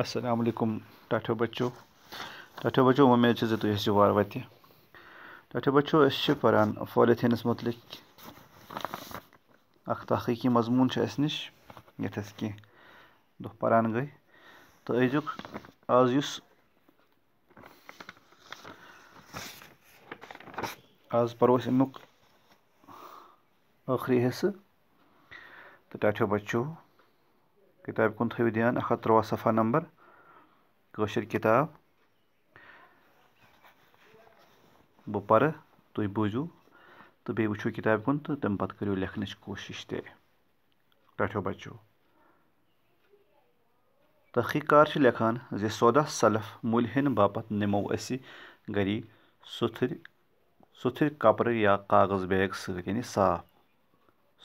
السلام علیکم ٹاٹھو بچو وۄمید چھِ زِ تُہۍ ٲسِو وارٕ وَتہِ ٹاٹھو بچو أسۍ چھِ پَران پالِتھیٖنَس مُتعلِق اَکھ تحقیٖقی مضموٗن چھُ اَسہِ نِش یَتھ أسۍ کینٛہہ دۄہ پَران گٔے تہٕ أزیُک آز پَرو أسۍ اَمیُک ٲخری حِصہٕ تہٕ ٹاٹھو بچو کِتابہِ کُن تھٲیِو دھیان 113 صفحہ نمبر کٲشِر کِتاب بہٕ پَرٕ تُہۍ بوٗزِو تہٕ بیٚیہِ وٕچھِو کِتابہِ کُن تہٕ تَمہِ پَتہٕ کٔرِو لیکھنٕچ کوٗشِش تہِ ٹاٹھو بچو تحقیٖق چھِ لیکھان زِ 14 سلف مٔلۍ ہٮ۪نہٕ باپتھ نِمو أسۍ گری سُتھٕرۍ کپرٕ یا کاغذ بیگ سۭتۍ یعنی صاف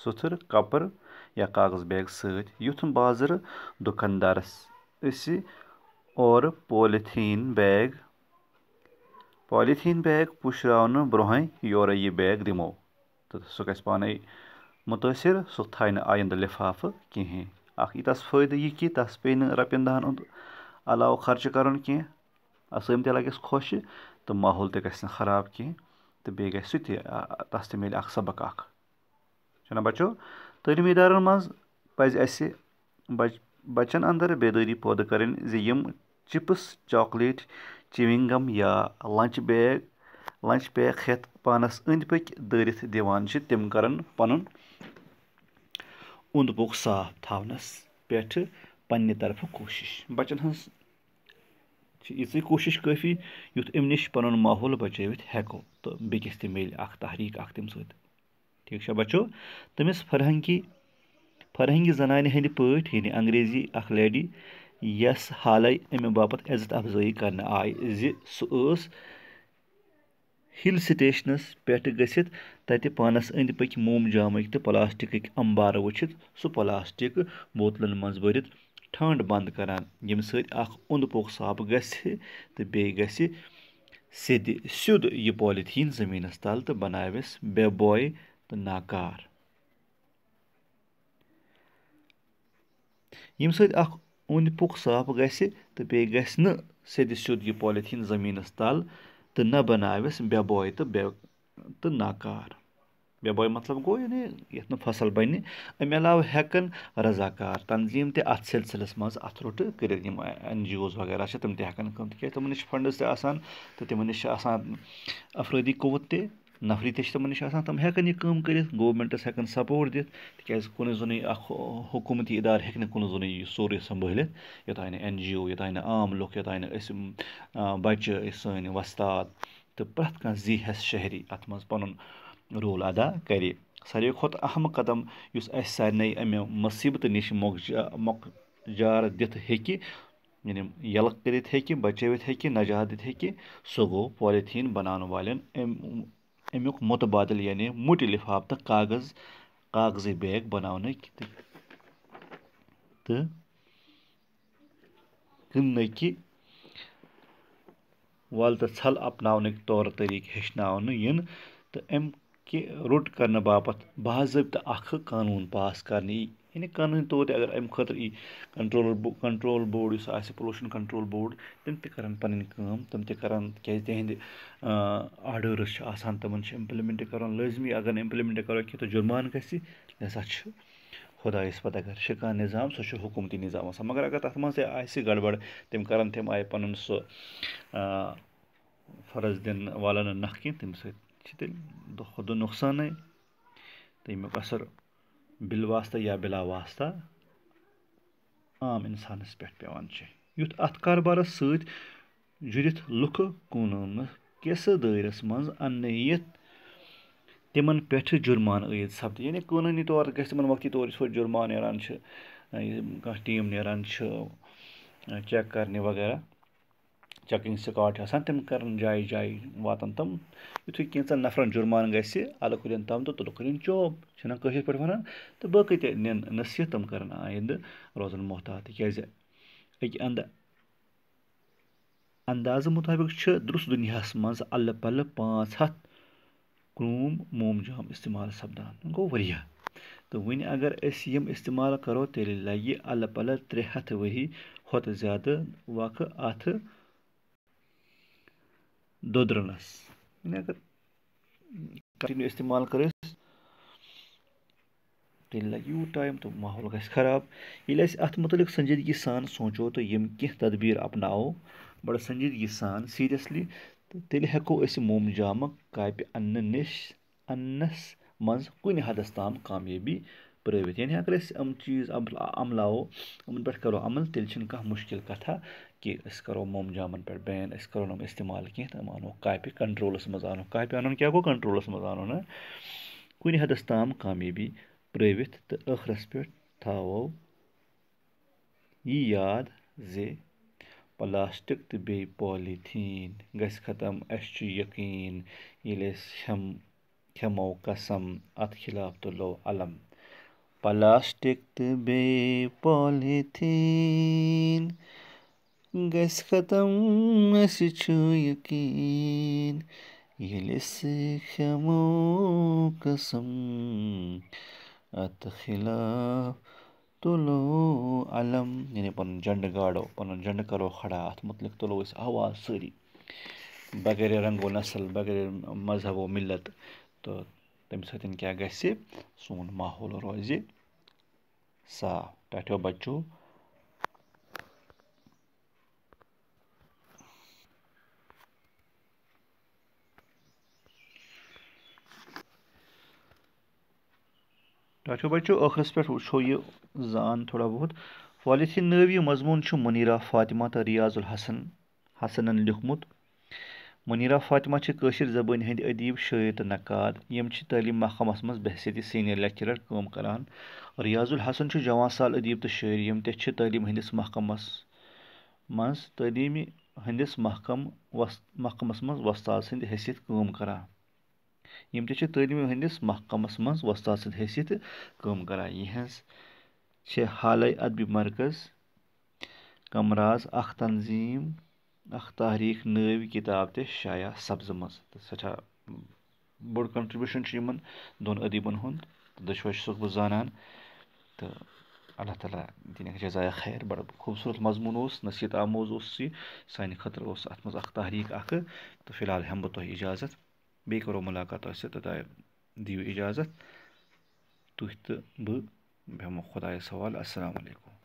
سُتھٕر کپر یا کاغذ بیگ سۭتۍ یُتھ بازرٕ دُکاندارس أسۍ اورٕ پالِتھیٖن بیگ پُشراونہٕ برونٛہٕے یورے یہِ بیگ دِمو تہٕ سُہ گژھِ پانے مُتٲثر سُہ تھایہِ نہٕ آیندٕ لِفافہٕ کِہیٖنۍ اکھ یی تس فٲیدٕ یہِ کہِ تس پیٚیہِ نہٕ رۄپین دہن ہُنٛد علاوٕ خرچہٕ کرُن کینٛہہ اسٲمۍ تہِ لگٮ۪س خۄش تہٕ ماحول تہِ گژھِ نہٕ خراب کینٛہہ تہٕ بیٚیہِ گژھِ سُہ تہِ تس تہِ مِلہِ اکھ سبق اکھ چھُنہ بچو تعلیٖمی ادارن منٛز پزِ اسہِ بچن اندر بیدٲری پٲدٕ کرٕنۍ زِ یِم چپس چاکلیٹ چِوِنٛگ گم یا لنچ پیک ہٮ۪تھ پانس أنٛدۍ پٔکۍ دٲرِتھ دِوان چھِ تِم کرن پنُن اوٚنٛد پوٚک صاف تھاونس پٮ۪ٹھ پننہِ طرفہٕ کوٗشش بچن ہٕنٛز چھِ یِژٕے کوٗشش کٲفی یُتھ امہِ نِش پنُن ماحول بچٲوِتھ ہٮ۪کو تہٕ بیٚکِس تہِ میلہِ اکھ تحریٖک اکھ تمہِ سۭتۍ ٹھیٖک چھا بچو تٔمِس فرہنگی زنانہِ ہٕنٛدِ پٲٹھۍ یعنی انگریزی اکھ لیڈی یس حالے امہِ باپتھ عزت افضٲیی کرنہٕ آیہِ زِ سُہ ٲس ہِل سٹیشنس پٮ۪ٹھ گٔژھِتھ تتہِ پانس أنٛدۍ پٔکۍ موم جامٕکۍ تہٕ پلاسٹکٕکۍ امبارٕ وٕچھِتھ سُہ پلاسٹِک بوتلن منٛز بٔرِتھ ٹھنٛڈ بنٛد کران ییٚمہِ سۭتۍ اکھ اوٚنٛد پوٚک صاف گژھِ تہٕ بیٚیہِ گژھِ سیوٚد یہِ پالِتھیٖن زٔمیٖنس تل تہٕ بناوٮ۪س بے بوے تہٕ ناکار ییٚمہِ سۭتۍ اکھ اوٚنٛد پوٚک صاف گژھِ تہٕ بیٚیہِ گژھِ نہٕ سیوٚد یہِ پالِتھیٖن زٔمیٖنس تل تہٕ نہ بناوٮ۪س بے بوے تہٕ ناکار بے بوے مطلب گوٚو یعنی یتھ نہٕ فصل بنہِ امہِ علاوٕ ہٮ۪کن رضاکار تنظیٖم تہِ اتھ سلسلس منٛز اتھ روٚٹ کٔرِتھ یِم NGOs وغیرہ چھِ تِم تہِ ہٮ۪کن کٲم تِکیٛازِ تِمن نِش چھِ فنڈٕز تہِ آسان تہٕ تِمن نِش چھِ آسان افرٲدی قوت تہِ نفری تہِ چھِ تِمن نِش آسان تِم ہٮ۪کن یہِ کٲم کٔرِتھ گورمینٹس ہٮ۪کن سپورٹ دِتھ تِکیٛازِ کُنُے زوٚنُے اکھ حکوٗمتی ادارٕ ہٮ۪کہِ نہٕ کُنُے زوٚنُے یہِ سورُے سمبٲلِتھ یوٚتانۍ نہٕ NGO یوٚتانۍ نہٕ عام لُکھ یوٚتانۍ نہٕ أسۍ بچہِ أسۍ سٲنۍ وۄستاد تہٕ پرٛٮ۪تھ کانٛہہ زی ہٮ۪س شہری اتھ منٛز پنُن رول ادا کرِ ساروی کھۄتہٕ اہم قدم یُس اسہِ سارنٕے امہِ مُصیٖبتہٕ نِش مۄکجار دِتھ ہیٚکہِ یعنی یَلہٕ کٔرِتھ ہیٚکہِ بچٲوِتھ ہیٚکہِ نجات دِتھ ہیٚکہِ سُہ گوٚو پالِتھیٖن بناونہٕ والٮ۪ن امیُک مُتبادل یعنی مُٹہِ لِفاف تہٕ کاغذی بیگ بناونٕکۍ تہٕ کٕننٕکۍ وَل تہٕ ژھل اپناونٕکۍ طور طٔریٖقہٕ ہیٚچھناونہٕ یِن تہٕ امہِ کہِ روٚٹ کرنہٕ باپتھ باضٲبطہٕ اکھ قانوٗن پاس کرنہٕ یی یعنی قانوٗنی طور تہِ اگر امہِ خٲطرٕ یی کنٹرول بورڈ یُس آسہِ پولوٗشن کنٹرول بورڈ تِم تہِ کرن پنٕنۍ کٲم تِم تہِ کرن تِکیٛازِ تِہنٛدِ آرڈٲرٕس چھِ آسان تِمن چھِ اِمپلمنٹ کرُن لٲزمی اگر نہٕ اِمپلمنٹ کرو کینٛہہ تہٕ جُرمانہٕ گژھِ لہذا چھُ خۄدایس پتہ اگر چھُ کانٛہہ نظام سُہ چھُ حکوٗمتی نظام آسان مگر اگر تتھ منٛز تہِ آسہِ گڑبڑ تِم کرن تمہِ آیہِ پنُن سُہ فرض دِنہٕ والن نہٕ نکھٕ کینٛہہ تمہِ سۭتۍ چھِ تیٚلہِ دۄہ کھۄتہٕ دۄہ نۄقصانٕے تہٕ ییٚمیُک اثر بِلواستہ یا بِلا واستہ عام انسانس پٮ۪ٹھ پٮ۪وان چھِ یُتھ اتھ کاربارس سۭتۍ جُرِتھ لُکہٕ قونوٗنہٕ کِس دٲیرس منٛز اننہٕ یِتھ تِمن پٮ۪ٹھ جُرمانہٕ عٲید سپدِ یعنی قٲنوٗنی طور گژھِ تِمن وقتی طور یِتھ پٲٹھۍ جُرمانہٕ نیران چھِ کانٛہہ ٹیٖم نیران چھِ چیک کرنہِ وغیرہ چیکِنٛگ سُکاڈ چھِ آسان تِم کرن جایہِ جایہِ واتن تِم یِتھُے کینٛژن نفرن جُرمانہٕ گژھِ اَلہٕ کُلٮ۪ن تام تہٕ تُلہٕ کُلٮ۪ن چوب چھِنہ کٲشِر پٲٹھۍ ونان تہٕ باقٕے تہِ نِن نصیٖحت تِم کرن آیندٕ روزن محتات تِکیٛازِ اَکہِ اندازٕ مُطٲبق چھِ درُس دُنیاہس منٛز اَلہٕ پلہٕ 500 کروٗم موم جام استعمال سپدان گوٚو واریاہ तो वन अगर यम इस्तेमाल करो तेल लगे अल पल 300 वरी होत ज़्यादा वक़ अथ दोदरनस। अगर कंटिन्यू इस्तेमाल कर तेल लगे यूत टाइम तो माहौल गस खराब। ये अत मुतलिक संजीदगी सान सोचो तो यम कह तदबीर अपनाओ बड़ा संजीदगी सान सीरियसली तो तेल हेको मोमजाम कापि अन्नस मज कुन हदस ताम कामयाबी प्रवित। यानी अगर यम चीज़ अमलाओ यमन पे करो अमल तेल कह मुश्किल कथा कि करो मोमजामन पे बैन करो नम इस्तेमाल कह तो आनो कापि कंट्रोलस मज आनो कापि अन क्या गो कंट्रोलस मज आनो ना कुन हदस ताम कामयाबी प्रवित तो ٲखरस पे थावो ये याद जे प्लास्टिक तो बे पॉलीथीन गस खत्म अस यकीन ये खेमो कसम अत खिलाफ तुलो अलम। प्लास्टिक तो बे पॉलीथीन गस खत्म अस यकीन ये खेमो कसम अत खिलाफ तुलो अलम। यानी पन झंड गाड़ो पन झंड करो खड़ा अत मुतलिक तुलो आवाज़ सारी बगैर रंगो नस्ल बगैर मजहबो मिलत तो तम सतन क्या गसे सोन माहौल रोज साफ। टाठो बच्चों ٲखरस पे वो ये जान थोड़ा बहुत पॉलीथीन नव यह मजमून मुनीरा फातिमा तो रियाजुल हसनन लिखमुत। मुनीरा फातिमा कशीर ज़बान हंद अदीब शायर तो नक्काद यम तालीम महकमस मज बहसीत सीनियर लेक्चरर काम करान। रियाजुल हसन जवान साल अदीब तो शायर यम तालीम हंदिस महकमस मज तालीम हंदिस महकमस मज वस्ताद सद हैसियत काम करान। यम तालीम हंदिस महकमस मज वस्ताद सद हैसियत काम करान। यह हाल अदबी मरकज़ कमराज अख तंजीम अख तहरीक नव किताब ते शाया सब्ज तो सचा बोड़ कंट्रीब्यूशन दोन अदीबन हुंद दशवश बह जानान तो अल्लाह ताला दिन जज़ाया खैर बड़ा खूबसूरत मजमून नसीहत आमोज यह सान खतर अत मज तहरीक तो फिलहाल हम बह तुह इजाज़त बे करो मुलाकात तोताय दियो इजाज़त तुह तो बह बेहमो खुदायस हवाल। अस्सलाम वालेकुम।